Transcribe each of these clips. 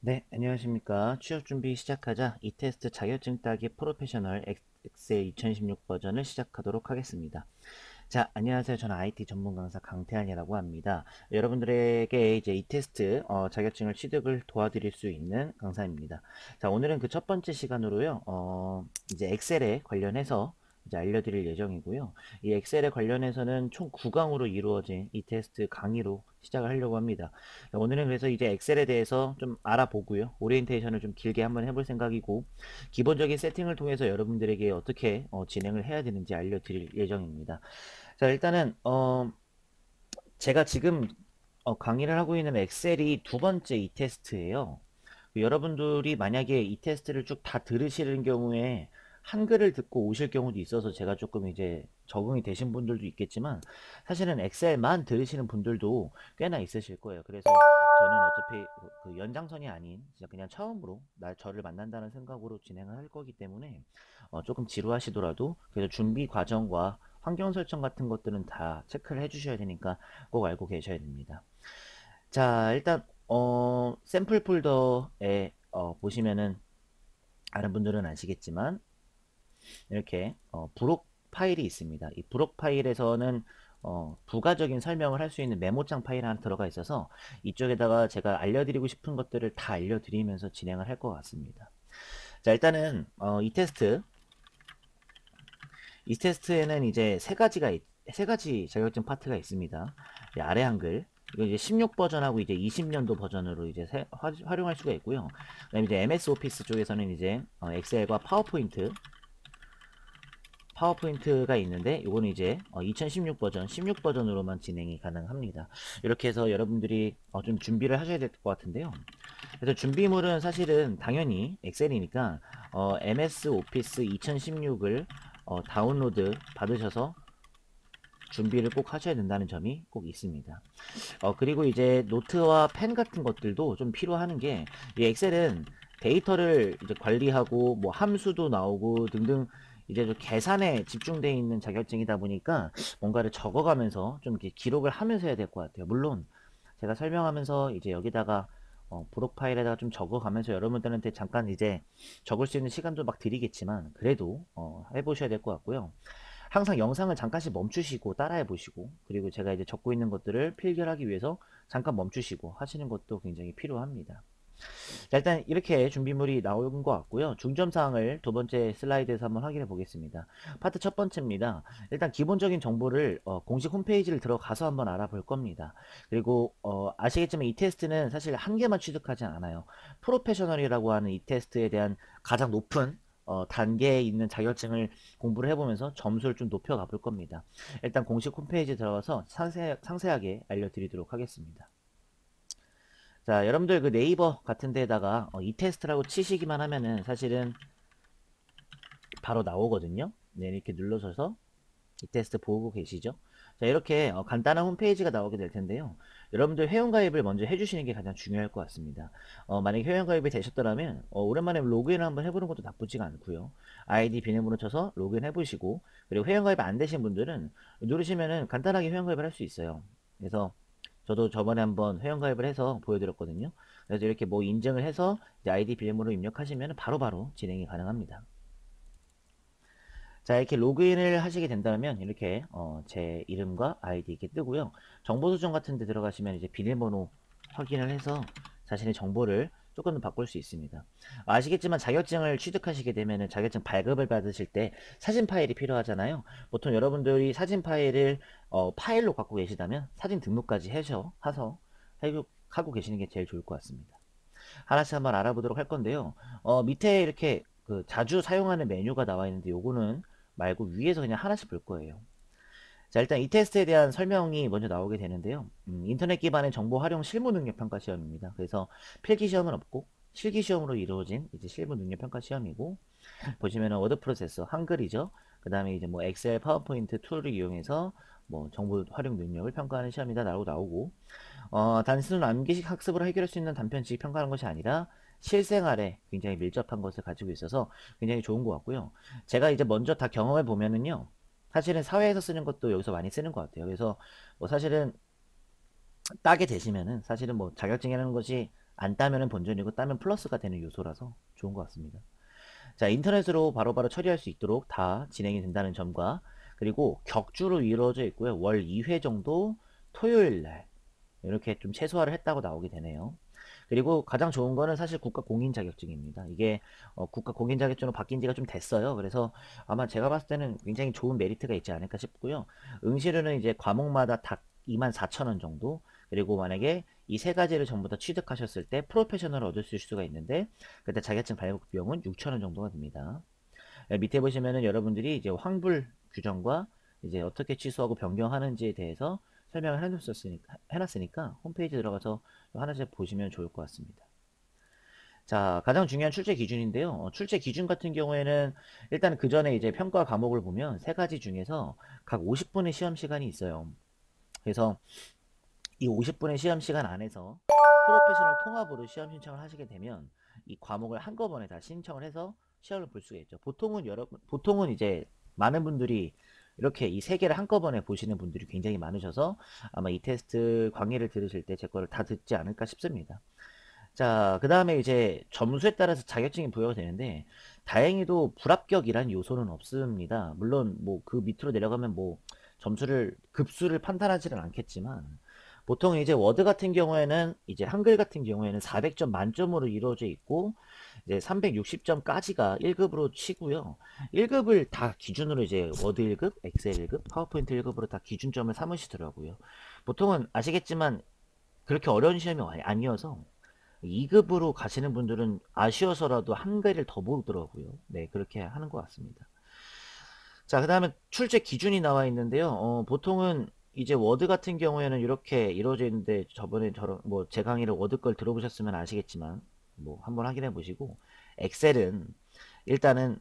네, 안녕하십니까. 취업 준비 시작하자 이 테스트 자격증 따기 프로페셔널 엑셀 2016 버전을 시작하도록 하겠습니다. 자, 안녕하세요. 저는 IT 전문 강사 강태환이라고 합니다. 여러분들에게 이제 이 테스트 자격증을 취득을 도와드릴 수 있는 강사입니다. 자, 오늘은 그 첫 번째 시간으로요. 이제 엑셀에 관련해서 이제 알려드릴 예정이고요. 이 엑셀에 관련해서는 총 9강으로 이루어진 이 테스트 강의로 시작을 하려고 합니다. 자, 오늘은 그래서 이제 엑셀에 대해서 좀 알아보고요. 오리엔테이션을 좀 길게 한번 해볼 생각이고, 기본적인 세팅을 통해서 여러분들에게 어떻게 진행을 해야 되는지 알려드릴 예정입니다. 자, 일단은 제가 지금 강의를 하고 있는 엑셀이 두 번째 이 테스트예요. 여러분들이 만약에 이 테스트를 쭉 다 들으시는 경우에 한글을 듣고 오실 경우도 있어서 제가 조금 이제 적응이 되신 분들도 있겠지만, 사실은 엑셀만 들으시는 분들도 꽤나 있으실 거예요. 그래서 저는 어차피 그 연장선이 아닌 진짜 그냥 처음으로 저를 만난다는 생각으로 진행을 할 거기 때문에 조금 지루하시더라도 그래서 준비 과정과 환경 설정 같은 것들은 다 체크를 해 주셔야 되니까 꼭 알고 계셔야 됩니다. 자, 일단 샘플 폴더에 보시면은 아는 분들은 아시겠지만 이렇게 부록 파일이 있습니다. 이 부록 파일에서는 부가적인 설명을 할 수 있는 메모장 파일 하나 들어가 있어서 이쪽에다가 제가 알려드리고 싶은 것들을 다 알려드리면서 진행을 할 것 같습니다. 자, 일단은 이 테스트에는 이제 세 가지 자격증 파트가 있습니다. 아래 한글, 이거 이제 16 버전하고 이제 20년도 버전으로 이제 활용할 수가 있고요. 그다음에 이제 MS 오피스 쪽에서는 이제 엑셀과 파워포인트가 있는데 요거는 이제 2016 버전, 16 버전으로만 진행이 가능합니다. 이렇게 해서 여러분들이 좀 준비를 하셔야 될 것 같은데요. 그래서 준비물은 사실은 당연히 엑셀이니까 MS 오피스 2016을 다운로드 받으셔서 준비를 꼭 하셔야 된다는 점이 꼭 있습니다. 그리고 이제 노트와 펜 같은 것들도 좀 필요하는 게, 이 엑셀은 데이터를 이제 관리하고 뭐 함수도 나오고 등등 이제 좀 계산에 집중되어 있는 자격증이다 보니까 뭔가를 적어가면서 좀 이렇게 기록을 하면서 해야 될 것 같아요. 물론 제가 설명하면서 이제 여기다가 브록 파일에다가 좀 적어가면서 여러분들한테 잠깐 이제 적을 수 있는 시간도 막 드리겠지만 그래도 해보셔야 될 것 같고요. 항상 영상을 잠깐씩 멈추시고 따라해 보시고, 그리고 제가 이제 적고 있는 것들을 필기하기 위해서 잠깐 멈추시고 하시는 것도 굉장히 필요합니다. 자, 일단 이렇게 준비물이 나온 것 같고요. 중점사항을 두 번째 슬라이드에서 한번 확인해 보겠습니다. 파트 첫 번째입니다. 일단 기본적인 정보를 공식 홈페이지를 들어가서 한번 알아볼 겁니다. 그리고 아시겠지만 이 테스트는 사실 한 개만 취득하지 않아요. 프로페셔널이라고 하는 이 테스트에 대한 가장 높은 단계에 있는 자격증을 공부를 해보면서 점수를 좀 높여가 볼 겁니다. 일단 공식 홈페이지에 들어가서 상세하게 알려드리도록 하겠습니다. 자, 여러분들 그 네이버 같은 데다가 이 테스트라고 치시기만 하면은 사실은 바로 나오거든요. 네, 이렇게 눌러서서 이 테스트 보고 계시죠? 자, 이렇게 간단한 홈페이지가 나오게 될 텐데요. 여러분들 회원가입을 먼저 해주시는 게 가장 중요할 것 같습니다. 만약에 회원가입이 되셨더라면 오랜만에 로그인을 한번 해보는 것도 나쁘지가 않고요. 아이디 비밀번호 쳐서 로그인 해보시고, 그리고 회원가입 안 되신 분들은 누르시면은 간단하게 회원가입을 할 수 있어요. 그래서 저도 저번에 한번 회원가입을 해서 보여드렸거든요. 그래서 이렇게 뭐 인증을 해서 이제 아이디 비밀번호 입력하시면 바로바로 진행이 가능합니다. 자, 이렇게 로그인을 하시게 된다면 이렇게 제 이름과 아이디 이렇게 뜨고요. 정보 수정 같은 데 들어가시면 이제 비밀번호 확인을 해서 자신의 정보를 조금 더 바꿀 수 있습니다. 아시겠지만 자격증을 취득하시게 되면은 자격증 발급을 받으실 때 사진 파일이 필요하잖아요. 보통 여러분들이 사진 파일을 파일로 갖고 계시다면 사진 등록까지 하서 하고 계시는 게 제일 좋을 것 같습니다. 하나씩 한번 알아보도록 할 건데요. 밑에 이렇게 그 자주 사용하는 메뉴가 나와 있는데 요거는 말고 위에서 그냥 하나씩 볼 거예요. 자, 일단 이 테스트에 대한 설명이 먼저 나오게 되는데요. 인터넷 기반의 정보 활용 실무 능력 평가 시험입니다. 그래서 필기 시험은 없고 실기 시험으로 이루어진 이제 실무 능력 평가 시험이고, 보시면은 워드 프로세서 한글이죠. 그 다음에 이제 뭐 엑셀, 파워포인트 툴을 이용해서 뭐 정보 활용 능력을 평가하는 시험이다 라고 나오고, 단순 암기식 학습으로 해결할 수 있는 단편식 평가하는 것이 아니라 실생활에 굉장히 밀접한 것을 가지고 있어서 굉장히 좋은 것 같고요. 제가 이제 먼저 다 경험해 보면은요, 사실은 사회에서 쓰는 것도 여기서 많이 쓰는 것 같아요. 그래서 뭐 사실은 따게 되시면은 사실은 뭐 자격증이라는 것이 안 따면은 본전이고 따면 플러스가 되는 요소라서 좋은 것 같습니다. 자, 인터넷으로 바로바로 처리할 수 있도록 다 진행이 된다는 점과, 그리고 격주로 이루어져 있고요. 월 2회 정도 토요일 날 이렇게 좀 최소화를 했다고 나오게 되네요. 그리고 가장 좋은 거는 사실 국가 공인 자격증입니다. 이게 국가 공인 자격증으로 바뀐 지가 좀 됐어요. 그래서 아마 제가 봤을 때는 굉장히 좋은 메리트가 있지 않을까 싶고요. 응시료는 이제 과목마다 다 24,000원 정도. 그리고 만약에 이 세 가지를 전부 다 취득하셨을 때 프로페셔널을 얻을 수가 있는데, 그때 자격증 발급 비용은 6,000원 정도가 듭니다. 밑에 보시면은 여러분들이 이제 환불 규정과 이제 어떻게 취소하고 변경하는지에 대해서 설명을 해놨으니까 홈페이지 들어가서 하나씩 보시면 좋을 것 같습니다. 자, 가장 중요한 출제 기준인데요. 출제 기준 같은 경우에는 일단 그 전에 이제 평가 과목을 보면 세 가지 중에서 각 50분의 시험 시간이 있어요. 그래서 이 50분의 시험 시간 안에서 프로페셔널 통합으로 시험 신청을 하시게 되면 이 과목을 한꺼번에 다 신청을 해서 시험을 볼 수가 있죠. 보통은 이제 많은 분들이 이렇게 이 세 개를 한꺼번에 보시는 분들이 굉장히 많으셔서 아마 이 테스트 강의를 들으실 때 제 거를 다 듣지 않을까 싶습니다. 자, 그 다음에 이제 점수에 따라서 자격증이 부여가 되는데, 다행히도 불합격이란 요소는 없습니다. 물론 뭐 그 밑으로 내려가면 뭐 급수를 판단하지는 않겠지만, 보통 이제 워드 같은 경우에는, 이제 한글 같은 경우에는 400점 만점으로 이루어져 있고, 이제 360점까지가 1급으로 치고요. 1급을 다 기준으로 이제 워드 1급, 엑셀 1급, 파워포인트 1급으로 다 기준점을 삼으시더라고요. 보통은 아시겠지만 그렇게 어려운 시험이 아니어서 2급으로 가시는 분들은 아쉬워서라도 한 개를 더 보더라고요. 네, 그렇게 하는 것 같습니다. 자, 그 다음에 출제 기준이 나와 있는데요. 보통은 이제 워드 같은 경우에는 이렇게 이루어져 있는데, 저번에 저런 뭐 제 강의를 워드 걸 들어보셨으면 아시겠지만 뭐 한번 확인해 보시고, 엑셀은 일단은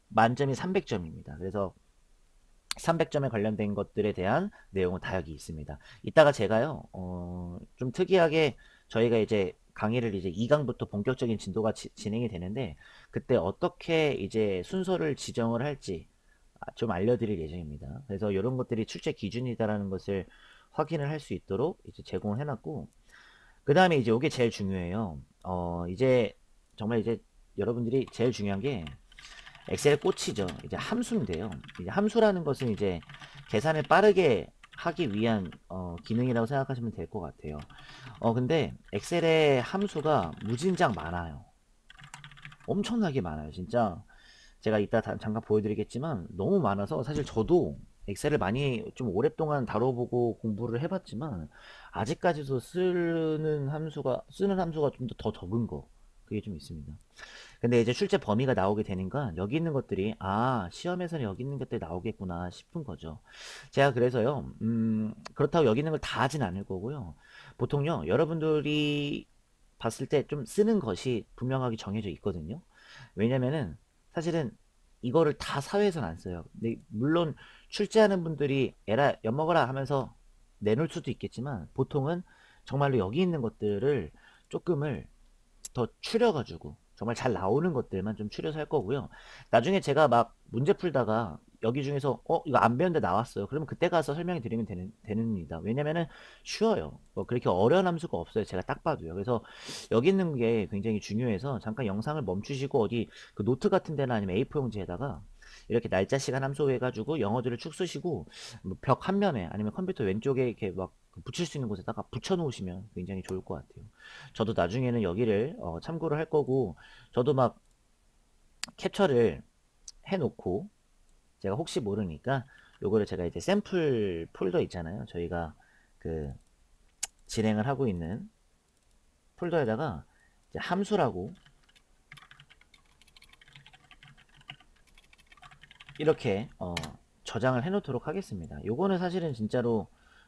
만점이 300점입니다. 그래서 300점에 관련된 것들에 대한 내용은 다 여기 있습니다. 이따가 제가요, 좀 특이하게 저희가 이제 강의를 이제 2강부터 본격적인 진도가 진행이 되는데, 그때 어떻게 이제 순서를 지정을 할지 좀 알려드릴 예정입니다. 그래서 이런 것들이 출제 기준이다라는 것을 확인을 할 수 있도록 이제 제공을 해놨고, 그 다음에 이제 이게 제일 중요해요. 이제 정말 이제 여러분들이 제일 중요한 게 엑셀의 꽃이죠. 이제 함수인데요. 이제 함수라는 것은 이제 계산을 빠르게 하기 위한 기능이라고 생각하시면 될 것 같아요. 근데 엑셀의 함수가 무진장 많아요. 엄청나게 많아요. 진짜 제가 이따 잠깐 보여드리겠지만 너무 많아서 사실 저도 엑셀을 많이 좀 오랫동안 다뤄보고 공부를 해봤지만 아직까지도 쓰는 함수가 좀 더 적은 거, 그게 좀 있습니다. 근데 이제 출제 범위가 나오게 되니까 여기 있는 것들이 시험에서는 여기 있는 것들이 나오겠구나 싶은 거죠. 제가 그래서요, 그렇다고 여기 있는 걸 다 하진 않을 거고요. 보통요, 여러분들이 봤을 때 좀 쓰는 것이 분명하게 정해져 있거든요. 왜냐면은 사실은 이거를 다 사회에서는 안 써요. 근데 물론 출제하는 분들이 에라 엿먹어라 하면서 내놓을 수도 있겠지만, 보통은 정말로 여기 있는 것들을 조금을 더 추려가지고 정말 잘 나오는 것들만 좀 추려서 할 거고요. 나중에 제가 막 문제 풀다가 여기 중에서 이거 안 배웠는데 나왔어요. 그러면 그때 가서 설명해 드리면 됩니다. 왜냐면은 쉬워요. 뭐 그렇게 어려운 함수가 없어요. 제가 딱 봐도요. 그래서 여기 있는 게 굉장히 중요해서 잠깐 영상을 멈추시고 어디 그 노트 같은 데나 아니면 A4 용지에다가 이렇게 날짜 시간 함수 해가지고 영어들을 축 쓰시고 벽 한 면에 아니면 컴퓨터 왼쪽에 이렇게 막 붙일 수 있는 곳에다가 붙여 놓으시면 굉장히 좋을 것 같아요. 저도 나중에는 여기를 참고를 할 거고, 저도 막 캡처를 해놓고 제가 혹시 모르니까 요거를 제가 이제 샘플 폴더 있잖아요. 저희가 그 진행을 하고 있는 폴더에다가 이제 함수라고 이렇게 저장을 해 놓도록 하겠습니다. 요거는 사실은 진짜로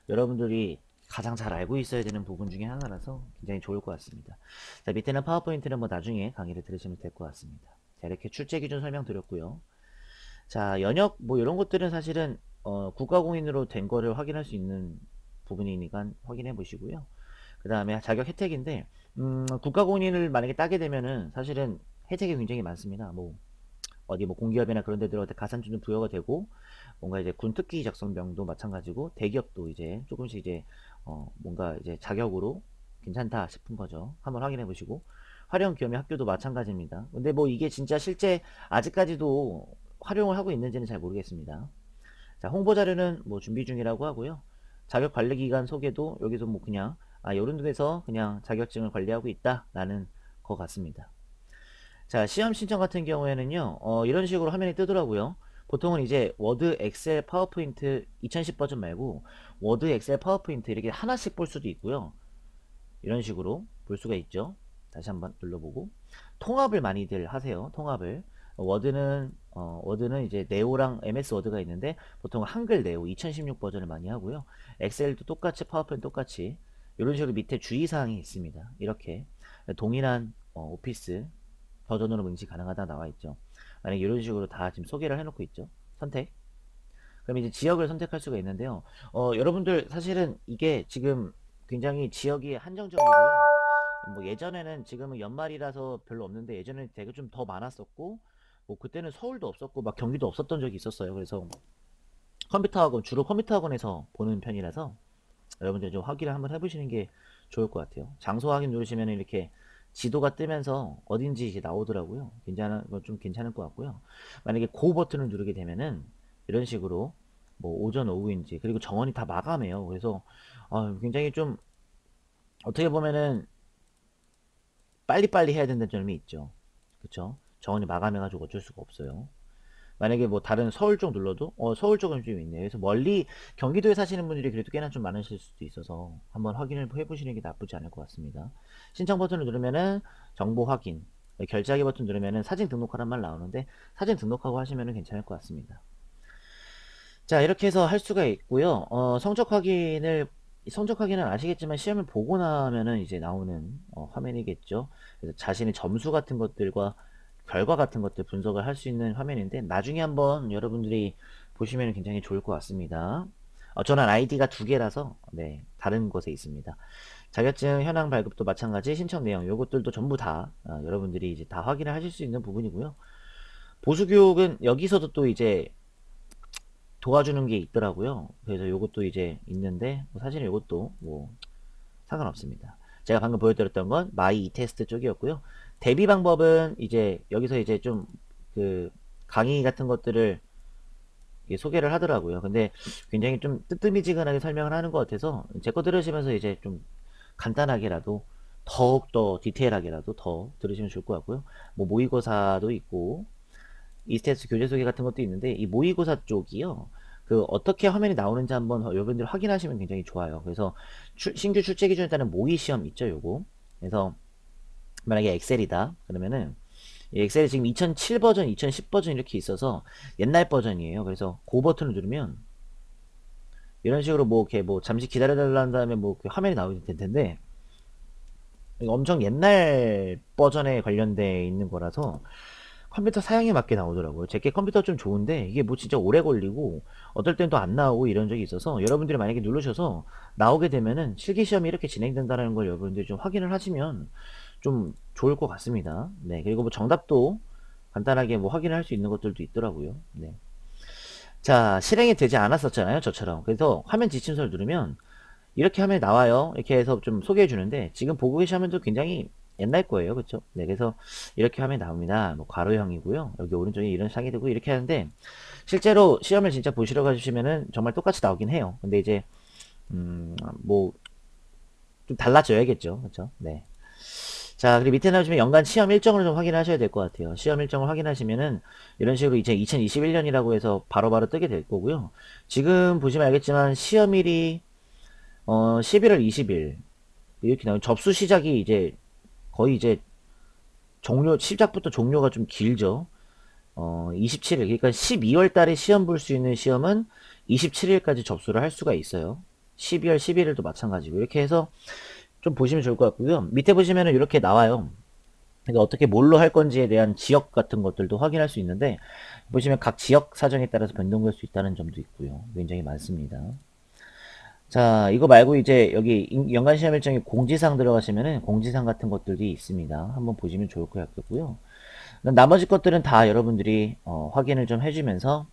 여러분들이 가장 잘 알고 있어야 되는 부분 중에 하나라서 굉장히 좋을 것 같습니다. 자, 밑에는 파워포인트는 뭐 나중에 강의를 들으시면 될 것 같습니다. 자, 이렇게 출제 기준 설명드렸고요. 자, 연역 뭐 이런 것들은 사실은 국가공인으로 된 거를 확인할 수 있는 부분이니까 확인해 보시고요. 그 다음에 자격 혜택인데, 국가공인을 만약에 따게 되면은 사실은 혜택이 굉장히 많습니다. 뭐 어디 뭐 공기업이나 그런 데 들어갈 때 가산점도 부여가 되고, 뭔가 이제 군특기 작성병도 마찬가지고, 대기업도 이제 조금씩 이제 뭔가 이제 자격으로 괜찮다 싶은 거죠. 한번 확인해 보시고, 활용 기업의 학교도 마찬가지입니다. 근데 뭐 이게 진짜 실제 아직까지도 활용을 하고 있는지는 잘 모르겠습니다. 자, 홍보 자료는 뭐 준비 중이라고 하고요. 자격 관리 기간 소개도 여기서 뭐 그냥 요런 데서 그냥 자격증을 관리하고 있다라는 것 같습니다. 자, 시험 신청 같은 경우에는요, 이런 식으로 화면이 뜨더라고요. 보통은 이제 워드, 엑셀, 파워포인트 2010 버전 말고 워드, 엑셀, 파워포인트 이렇게 하나씩 볼 수도 있고요. 이런 식으로 볼 수가 있죠. 다시 한번 눌러보고 통합을 많이들 하세요. 통합을. 워드는 이제 네오랑 MS 워드가 있는데 보통 한글 네오 2016 버전을 많이 하고요. 엑셀도 똑같이 파워포인트 똑같이 이런 식으로 밑에 주의사항이 있습니다. 이렇게 동일한 오피스 버전으로 응시 가능하다 나와 있죠. 만약에 이런 식으로 다 지금 소개를 해놓고 있죠. 선택. 그럼 이제 지역을 선택할 수가 있는데요. 여러분들 사실은 이게 지금 굉장히 지역이 한정적이고요. 뭐 예전에는 지금은 연말이라서 별로 없는데 예전에는 되게 좀 더 많았었고 뭐 그때는 서울도 없었고 막 경기도 없었던 적이 있었어요. 그래서 주로 컴퓨터 학원에서 보는 편이라서 여러분들 좀 확인을 한번 해보시는 게 좋을 것 같아요. 장소 확인 누르시면 이렇게 지도가 뜨면서 어딘지 이제 나오더라고요. 좀 괜찮을 것 같고요. 만약에 고 버튼을 누르게 되면은 이런 식으로 뭐 오전 오후인지 그리고 정원이 다 마감해요. 그래서 굉장히 좀 어떻게 보면은 빨리빨리 해야 된다는 점이 있죠. 그쵸? 정원이 마감해가지고 어쩔 수가 없어요. 만약에 뭐 다른 서울 쪽 눌러도 서울 쪽은 좀 있네요. 그래서 멀리 경기도에 사시는 분들이 그래도 꽤나 좀 많으실 수도 있어서 한번 확인을 해보시는 게 나쁘지 않을 것 같습니다. 신청 버튼을 누르면은 정보 확인, 결제하기 버튼 누르면은 사진 등록하란 말 나오는데 사진 등록하고 하시면은 괜찮을 것 같습니다. 자, 이렇게 해서 할 수가 있고요. 성적 확인은 아시겠지만 시험을 보고 나면은 이제 나오는 화면이겠죠. 그래서 자신의 점수 같은 것들과 결과 같은 것들 분석을 할 수 있는 화면인데 나중에 한번 여러분들이 보시면 굉장히 좋을 것 같습니다. 저는 아이디가 두 개라서 네, 다른 곳에 있습니다. 자격증 현황 발급도 마찬가지 신청 내용 요것들도 전부 다 여러분들이 이제 다 확인을 하실 수 있는 부분이고요. 보수교육은 여기서도 또 이제 도와주는 게 있더라고요. 그래서 요것도 이제 있는데 뭐 사실은 요것도 뭐 상관없습니다. 제가 방금 보여드렸던 건 마이 테스트 쪽이었고요. 대비 방법은 이제 여기서 이제 좀 그 강의 같은 것들을 소개를 하더라고요. 근데 굉장히 좀 뜨뜨미지근하게 설명을 하는 것 같아서 제 거 들으시면서 이제 좀 간단하게라도 더욱더 디테일하게라도 더 들으시면 좋을 것 같고요. 뭐 모의고사도 있고 이스테스 교재 소개 같은 것도 있는데 이 모의고사 쪽이요. 그 어떻게 화면이 나오는지 한번 여러분들 확인하시면 굉장히 좋아요. 그래서 신규 출제 기준에 따른 모의 시험 있죠, 요거. 그래서 만약에 엑셀이다 그러면은 이 엑셀이 지금 2007 버전, 2010 버전 이렇게 있어서 옛날 버전이에요. 그래서 고 버튼을 누르면 이런 식으로 뭐 이렇게 뭐 잠시 기다려달라는 다음에 뭐 화면이 나오게 될 텐데 엄청 옛날 버전에 관련돼 있는 거라서 컴퓨터 사양에 맞게 나오더라고요. 제게 컴퓨터 좀 좋은데 이게 뭐 진짜 오래 걸리고 어떨 땐 또 안 나오고 이런 적이 있어서 여러분들이 만약에 누르셔서 나오게 되면은 실기시험이 이렇게 진행된다는 걸 여러분들이 좀 확인을 하시면 좀 좋을 것 같습니다. 네, 그리고 뭐 정답도 간단하게 뭐 확인을 할 수 있는 것들도 있더라고요. 네. 자, 실행이 되지 않았었잖아요, 저처럼. 그래서 화면 지침서를 누르면 이렇게 화면이 나와요. 이렇게 해서 좀 소개해 주는데 지금 보고 계신 화면도 굉장히 옛날 거예요. 그쵸? 네, 그래서 이렇게 하면 나옵니다. 뭐 괄호형이고요. 여기 오른쪽에 이런 상이 되고 이렇게 하는데 실제로 시험을 진짜 보시러 가시면은 정말 똑같이 나오긴 해요. 근데 이제 뭐 좀 달라져야겠죠. 그쵸? 네. 자, 그리고 밑에 나오시면 연간 시험 일정을 좀 확인하셔야 될 것 같아요. 시험 일정을 확인하시면은 이런 식으로 이제 2021년이라고 해서 바로바로 뜨게 될 거고요. 지금 보시면 알겠지만 시험일이 11월 20일 이렇게 나오면 접수 시작이 이제 거의 이제 시작부터 종료가 좀 길죠. 27일, 그러니까 12월 달에 시험 볼 수 있는 시험은 27일까지 접수를 할 수가 있어요. 12월 11일도 마찬가지고. 이렇게 해서 좀 보시면 좋을 것 같고요. 밑에 보시면은 이렇게 나와요. 그러니까 어떻게 뭘로 할 건지에 대한 지역 같은 것들도 확인할 수 있는데, 보시면 각 지역 사정에 따라서 변동될 수 있다는 점도 있고요. 굉장히 많습니다. 자, 이거 말고 이제 여기 연간 시험 일정에 공지사항 들어가시면은 공지사항 같은 것들이 있습니다. 한번 보시면 좋을 것 같고요. 나머지 것들은 다 여러분들이 확인을 좀 해주면서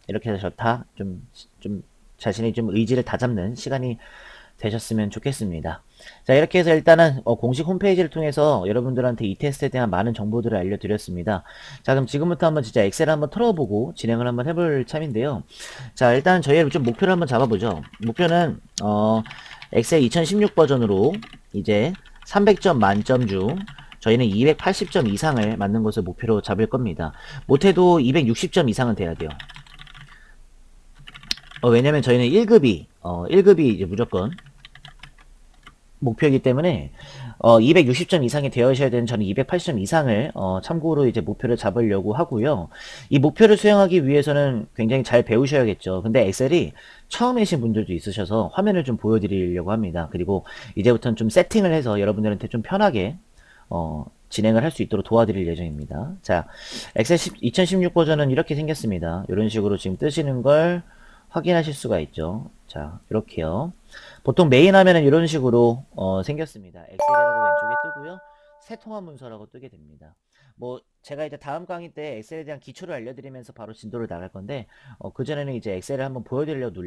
이렇게 해서 좋다 좀 자신이 좀 의지를 다잡는 시간이 되셨으면 좋겠습니다. 자, 이렇게 해서 일단은 공식 홈페이지를 통해서 여러분들한테 이 테스트에 대한 많은 정보들을 알려드렸습니다. 자, 그럼 지금부터 한번 진짜 엑셀을 한번 털어보고 진행을 한번 해볼 참인데요. 자, 일단 저희 좀 목표를 한번 잡아보죠. 목표는 엑셀 2016 버전으로 이제 300점 만점 중 저희는 280점 이상을 맞는 것을 목표로 잡을 겁니다. 못해도 260점 이상은 돼야 돼요. 왜냐면 저희는 1급이 이제 무조건 목표이기 때문에 260점 이상이 되어셔야 되는 저는 280점 이상을 참고로 이제 목표를 잡으려고 하고요. 이 목표를 수행하기 위해서는 굉장히 잘 배우셔야겠죠. 근데 엑셀이 처음이신 분들도 있으셔서 화면을 좀 보여드리려고 합니다. 그리고 이제부터는 좀 세팅을 해서 여러분들한테 좀 편하게 진행을 할 수 있도록 도와드릴 예정입니다. 자, 엑셀 2016 버전은 이렇게 생겼습니다. 이런 식으로 지금 뜨시는 걸 확인하실 수가 있죠. 자, 이렇게요. 보통 메인 화면은 이런 식으로 생겼습니다. 엑셀이라고 왼쪽에 뜨고요. 새 통합 문서라고 뜨게 됩니다. 뭐 제가 이제 다음 강의 때 엑셀에 대한 기초를 알려드리면서 바로 진도를 나갈 건데 그전에는 이제 엑셀을 한번 보여드리려고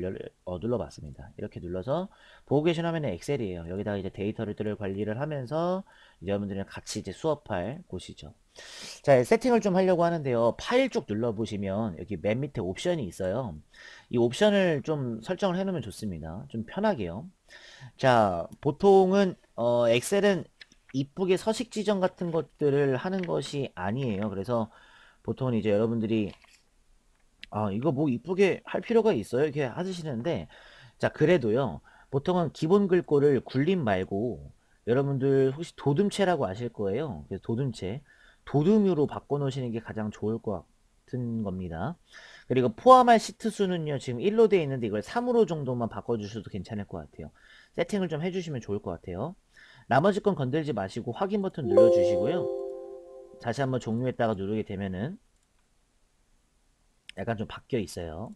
눌러봤습니다. 이렇게 눌러서 보고 계신 화면은 엑셀이에요. 여기다가 이제 데이터를 관리를 하면서 이제 여러분들이랑 같이 이제 수업할 곳이죠. 자, 세팅을 좀 하려고 하는데요. 파일 쪽 눌러보시면 여기 맨 밑에 옵션이 있어요. 이 옵션을 좀 설정을 해놓으면 좋습니다. 좀 편하게요. 자, 보통은 엑셀은 이쁘게 서식 지정 같은 것들을 하는 것이 아니에요. 그래서 보통은 이제 여러분들이 이거 뭐 이쁘게 할 필요가 있어요? 이렇게 하시는데, 자, 그래도요. 보통은 기본 글꼴을 굴림 말고 여러분들 혹시 도둠체라고 아실 거예요. 그래서 도둠체, 도둠으로 바꿔놓으시는 게 가장 좋을 것 같은 겁니다. 그리고 포함할 시트 수는요, 지금 1로 되어 있는데 이걸 3으로 정도만 바꿔주셔도 괜찮을 것 같아요. 세팅을 좀 해주시면 좋을 것 같아요. 나머지 건 건들지 마시고 확인 버튼 눌러주시고요. 다시 한번 종료했다가 누르게 되면은 약간 좀 바뀌어 있어요.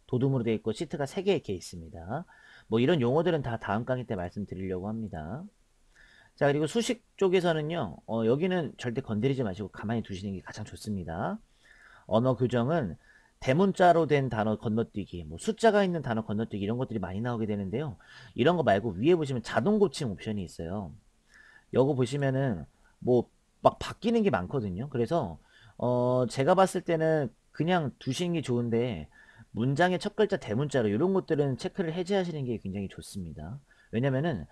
도둠으로 되어 있고 시트가 3개 이렇게 있습니다. 뭐 이런 용어들은 다 다음 강의 때 말씀드리려고 합니다. 자, 그리고 수식 쪽에서는요, 여기는 절대 건드리지 마시고 가만히 두시는 게 가장 좋습니다. 언어 교정은 대문자로 된 단어 건너뛰기, 뭐 숫자가 있는 단어 건너뛰기 이런 것들이 많이 나오게 되는데요. 이런 거 말고 위에 보시면 자동 고침 옵션이 있어요. 이거 보시면은 뭐 막 바뀌는 게 많거든요. 그래서 제가 봤을 때는 그냥 두시는 게 좋은데 문장의 첫 글자 대문자로 이런 것들은 체크를 해제하시는 게 굉장히 좋습니다. 왜냐면은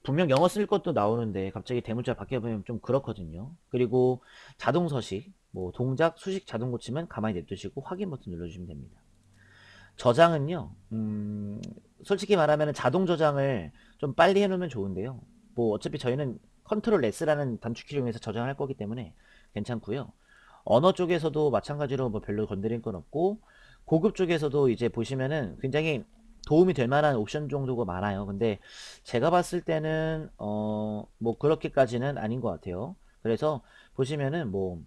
분명 영어 쓸 것도 나오는데 갑자기 대문자 바뀌어버리면 좀 그렇거든요. 그리고 자동 서식, 뭐 동작, 수식 자동 고침은 가만히 냅두시고 확인 버튼 눌러주시면 됩니다. 저장은요, 솔직히 말하면 자동 저장을 좀 빨리 해놓으면 좋은데요. 뭐 어차피 저희는 컨트롤 S라는 단축키를 이용해서 저장할 거기 때문에 괜찮고요. 언어 쪽에서도 마찬가지로 뭐 별로 건드릴 건 없고, 고급 쪽에서도 이제 보시면은 굉장히 도움이 될 만한 옵션 정도가 많아요. 근데 제가 봤을 때는 뭐 그렇게까지는 아닌 것 같아요. 그래서 보시면은 뭐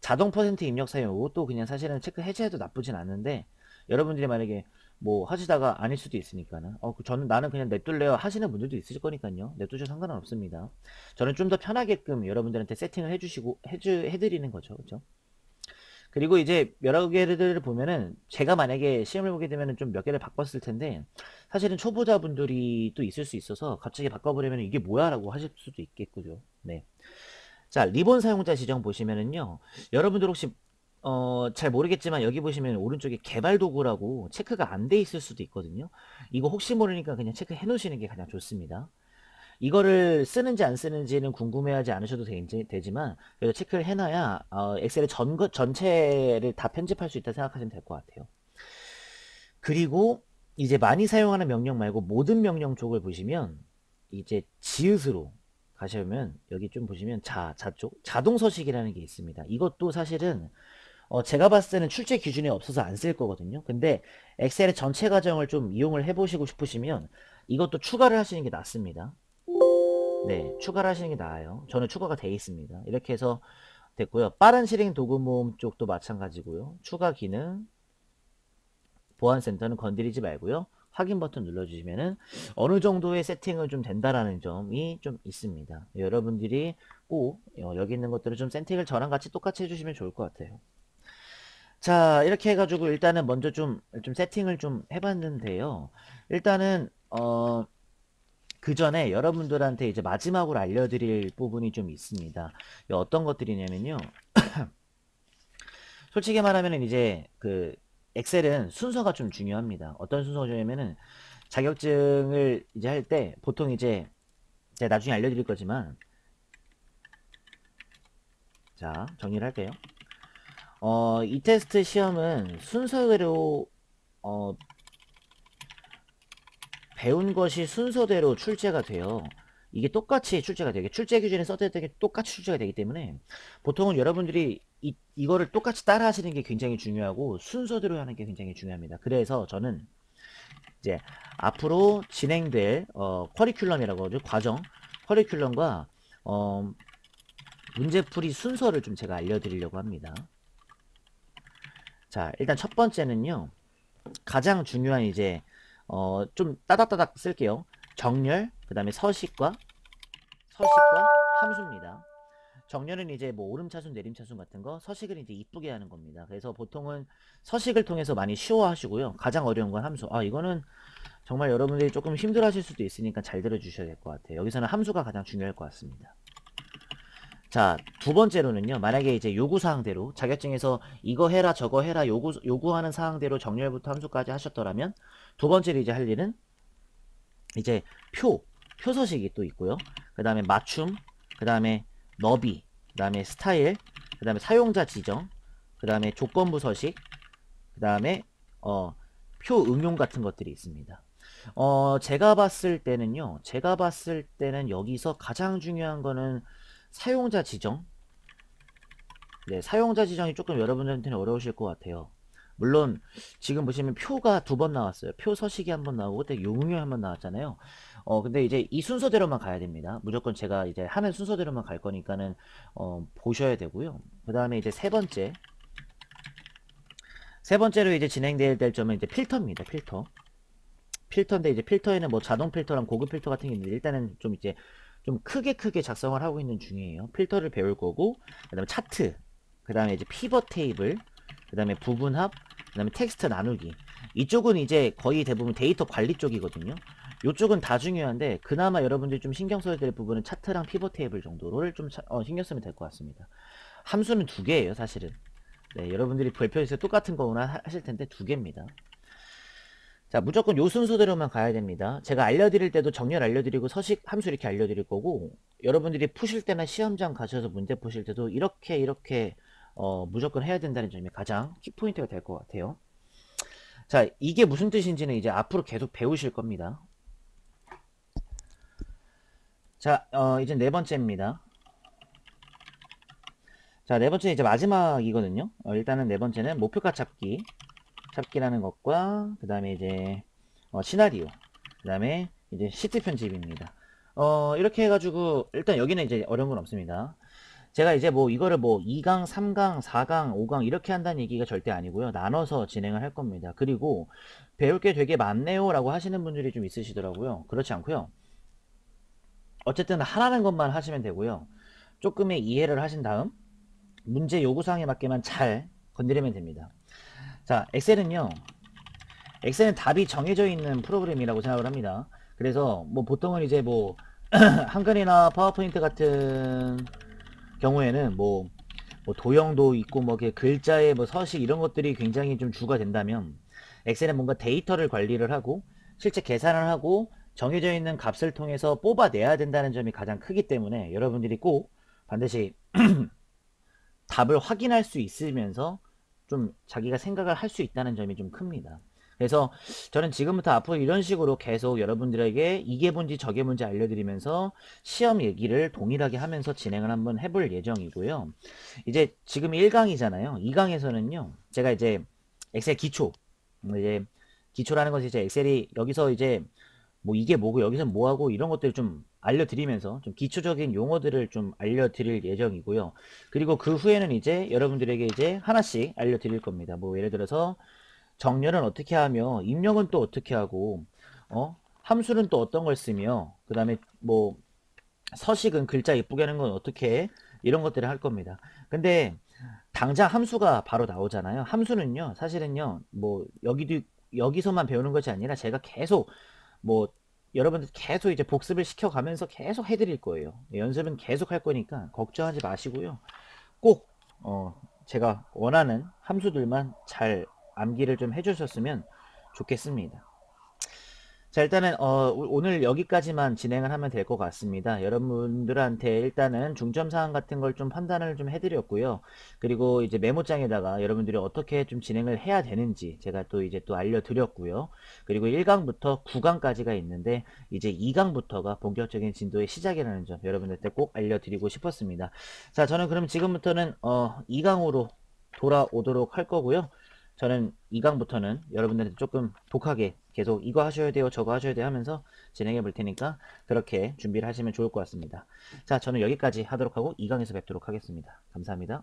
자동 퍼센트 입력 사용 이것도 그냥 사실은 체크 해제해도 나쁘진 않은데, 여러분들이 만약에 뭐 하시다가 아닐 수도 있으니까는 저는 나는 그냥 냅둘래요 하시는 분들도 있으실 거니까요. 냅두셔도 상관은 없습니다. 저는 좀 더 편하게끔 여러분들한테 세팅을 해주시고 해드리는 거죠. 그죠? 그리고 이제 여러 개를 보면은 제가 만약에 시험을 보게 되면은 좀 몇 개를 바꿨을 텐데, 사실은 초보자분들이 또 있을 수 있어서 갑자기 바꿔버리면 이게 뭐야 라고 하실 수도 있겠고요. 네. 자, 리본 사용자 지정 보시면은요, 여러분들 혹시 잘 모르겠지만 여기 보시면 오른쪽에 개발 도구라고 체크가 안 돼 있을 수도 있거든요. 이거 혹시 모르니까 그냥 체크해 놓으시는 게 가장 좋습니다. 이거를 쓰는지 안 쓰는지는 궁금해하지 않으셔도 되지만 그래도 체크를 해놔야 엑셀의 전체를 다 편집할 수 있다 생각하시면 될 것 같아요. 그리고 이제 많이 사용하는 명령 말고 모든 명령 쪽을 보시면 이제 지읒으로 가시면 여기 좀 보시면 자 쪽 자동 서식이라는 게 있습니다. 이것도 사실은 제가 봤을 때는 출제 기준이 없어서 안 쓸 거거든요. 근데 엑셀의 전체 과정을 좀 이용을 해보시고 싶으시면 이것도 추가를 하시는 게 낫습니다. 네, 추가를 하시는 게 나아요. 저는 추가가 돼 있습니다. 이렇게 해서 됐고요. 빠른 실행 도구 모음 쪽도 마찬가지고요. 추가 기능, 보안센터는 건드리지 말고요. 확인 버튼 눌러주시면은 어느 정도의 세팅은 좀 된다라는 점이 좀 있습니다. 여러분들이 꼭 여기 있는 것들을 좀 세팅을 저랑 같이 똑같이 해주시면 좋을 것 같아요. 자, 이렇게 해가지고 일단은 먼저 좀 세팅을 좀 해봤는데요. 일단은 그 전에 여러분들한테 이제 마지막으로 알려드릴 부분이 좀 있습니다. 어떤 것들이냐면요. 솔직히 말하면 이제 그 엑셀은 순서가 좀 중요합니다. 어떤 순서가 중요하면은 자격증을 이제 할 때 보통 이제 제가 나중에 알려드릴 거지만, 자, 정리를 할게요. 이 테스트 시험은 순서대로 배운 것이 순서대로 출제가 돼요. 이게 똑같이 출제가 되게 출제 기준에 써져 있는 게 똑같이 출제가 되기 때문에 보통은 여러분들이 이거를 똑같이 따라 하시는 게 굉장히 중요하고 순서대로 하는 게 굉장히 중요합니다. 그래서 저는 이제 앞으로 진행될 커리큘럼이라고 하죠. 과정 커리큘럼과 문제풀이 순서를 좀 제가 알려드리려고 합니다. 자, 일단 첫 번째는요. 가장 중요한 이제 좀 따닥따닥 쓸게요. 정렬, 그 다음에 서식과 함수입니다. 정렬은 이제 뭐 오름차순, 내림차순 같은 거, 서식을 이제 이쁘게 하는 겁니다. 그래서 보통은 서식을 통해서 많이 쉬워하시고요. 가장 어려운 건 함수. 이거는 정말 여러분들이 조금 힘들어 하실 수도 있으니까 잘 들어주셔야 될 것 같아요. 여기서는 함수가 가장 중요할 것 같습니다. 자, 두 번째로는요. 만약에 이제 요구사항대로 자격증에서 이거 해라 저거 해라 요구하는 사항대로 정렬부터 함수까지 하셨더라면 두 번째로 이제 할 일은 이제 표서식이 또 있고요. 그 다음에 맞춤, 그 다음에 너비, 그 다음에 스타일, 그 다음에 사용자 지정, 그 다음에 조건부 서식, 그 다음에 표 응용 같은 것들이 있습니다. 제가 봤을 때는 여기서 가장 중요한 거는 사용자 지정. 네, 사용자 지정이 조금 여러분들한테는 어려우실 것 같아요. 물론 지금 보시면 표가 두 번 나왔어요. 표 서식이 한 번 나오고 그때 용용 한 번 나왔잖아요. 근데 이제 이 순서대로만 가야 됩니다. 무조건 제가 이제 하는 순서대로만 갈 거니까는 보셔야 되고요. 그 다음에 이제 세 번째로 이제 진행될 점은 이제 필터입니다. 필터인데 이제 필터에는 뭐 자동 필터랑 고급 필터 같은 게 있는데 일단은 좀 이제 좀 크게 작성을 하고 있는 중이에요. 필터를 배울 거고, 그 다음에 차트, 그 다음에 이제 피벗 테이블, 그 다음에 부분합, 그 다음에 텍스트 나누기. 이쪽은 이제 거의 대부분 데이터 관리 쪽이거든요. 이쪽은 다 중요한데 그나마 여러분들이 좀 신경 써야 될 부분은 차트랑 피벗 테이블 정도를 좀 신경 쓰면 될 것 같습니다. 함수는 두 개예요, 사실은. 네, 여러분들이 발표에서 똑같은 거구나 하실 텐데 두 개입니다. 자, 무조건 요 순서대로만 가야 됩니다. 제가 알려드릴 때도 정렬 알려드리고 서식 함수 이렇게 알려드릴 거고, 여러분들이 푸실 때나 시험장 가셔서 문제 푸실 때도 이렇게 무조건 해야 된다는 점이 가장 키포인트가 될 것 같아요. 자, 이게 무슨 뜻인지는 이제 앞으로 계속 배우실 겁니다. 자, 이제 네 번째입니다. 자, 네 번째 이제 마지막이거든요. 일단은 네 번째는 목표가 찾기라는 것과 그 다음에 이제 시나리오, 그 다음에 이제 시트 편집입니다. 이렇게 해가지고 일단 여기는 이제 어려운 건 없습니다. 제가 이제 뭐 이거를 뭐 2강, 3강, 4강, 5강 이렇게 한다는 얘기가 절대 아니고요. 나눠서 진행을 할 겁니다. 그리고 배울 게 되게 많네요 라고 하시는 분들이 좀 있으시더라고요. 그렇지 않고요. 어쨌든 하라는 것만 하시면 되고요. 조금의 이해를 하신 다음 문제 요구사항에 맞게만 잘 건드리면 됩니다. 자, 엑셀은 답이 정해져 있는 프로그램이라고 생각을 합니다. 그래서 뭐 보통은 이제 뭐 한글이나 파워포인트 같은 경우에는 뭐 도형도 있고 뭐 글자의 뭐 서식 이런 것들이 굉장히 좀 주가 된다면 엑셀은 뭔가 데이터를 관리를 하고 실제 계산을 하고 정해져 있는 값을 통해서 뽑아내야 된다는 점이 가장 크기 때문에 여러분들이 꼭 반드시 답을 확인할 수 있으면서 좀 자기가 생각을 할 수 있다는 점이 좀 큽니다. 그래서 저는 지금부터 앞으로 이런 식으로 계속 여러분들에게 이게 뭔지 저게 뭔지 알려드리면서 시험 얘기를 동일하게 하면서 진행을 한번 해볼 예정이고요. 이제 지금 1강이잖아요. 2강에서는요. 제가 이제 엑셀 이제 기초라는 것이 이제 엑셀이 여기서 이제 뭐 이게 뭐고 여기서 뭐하고 이런 것들을 좀 알려드리면서 좀 기초적인 용어들을 좀 알려드릴 예정이고요. 그리고 그 후에는 이제 여러분들에게 이제 하나씩 알려드릴 겁니다. 뭐 예를 들어서 정렬은 어떻게 하며 입력은 또 어떻게 하고 함수는 또 어떤 걸 쓰며 그 다음에 뭐 서식은 글자 이쁘게 하는 건 어떻게 해? 이런 것들을 할 겁니다. 근데 당장 함수가 바로 나오잖아요. 함수는요, 사실은요, 뭐, 여기서만 배우는 것이 아니라 제가 계속, 뭐, 여러분들 계속 이제 복습을 시켜가면서 계속 해드릴 거예요. 연습은 계속 할 거니까 걱정하지 마시고요. 꼭, 제가 원하는 함수들만 잘 암기를 좀 해주셨으면 좋겠습니다. 자, 일단은 오늘 여기까지만 진행을 하면 될 것 같습니다. 여러분들한테 일단은 중점 사항 같은 걸 좀 판단을 좀 해드렸고요. 그리고 이제 메모장에다가 여러분들이 어떻게 좀 진행을 해야 되는지 제가 또 이제 또 알려드렸고요. 그리고 1강부터 9강까지가 있는데 이제 2강부터가 본격적인 진도의 시작이라는 점 여러분들한테 꼭 알려드리고 싶었습니다. 자, 저는 그럼 지금부터는 2강으로 돌아오도록 할 거고요. 저는 2강부터는 여러분들한테 조금 독하게 계속 이거 하셔야 돼요, 저거 하셔야 돼요 하면서 진행해 볼 테니까 그렇게 준비를 하시면 좋을 것 같습니다. 자, 저는 여기까지 하도록 하고 2강에서 뵙도록 하겠습니다. 감사합니다.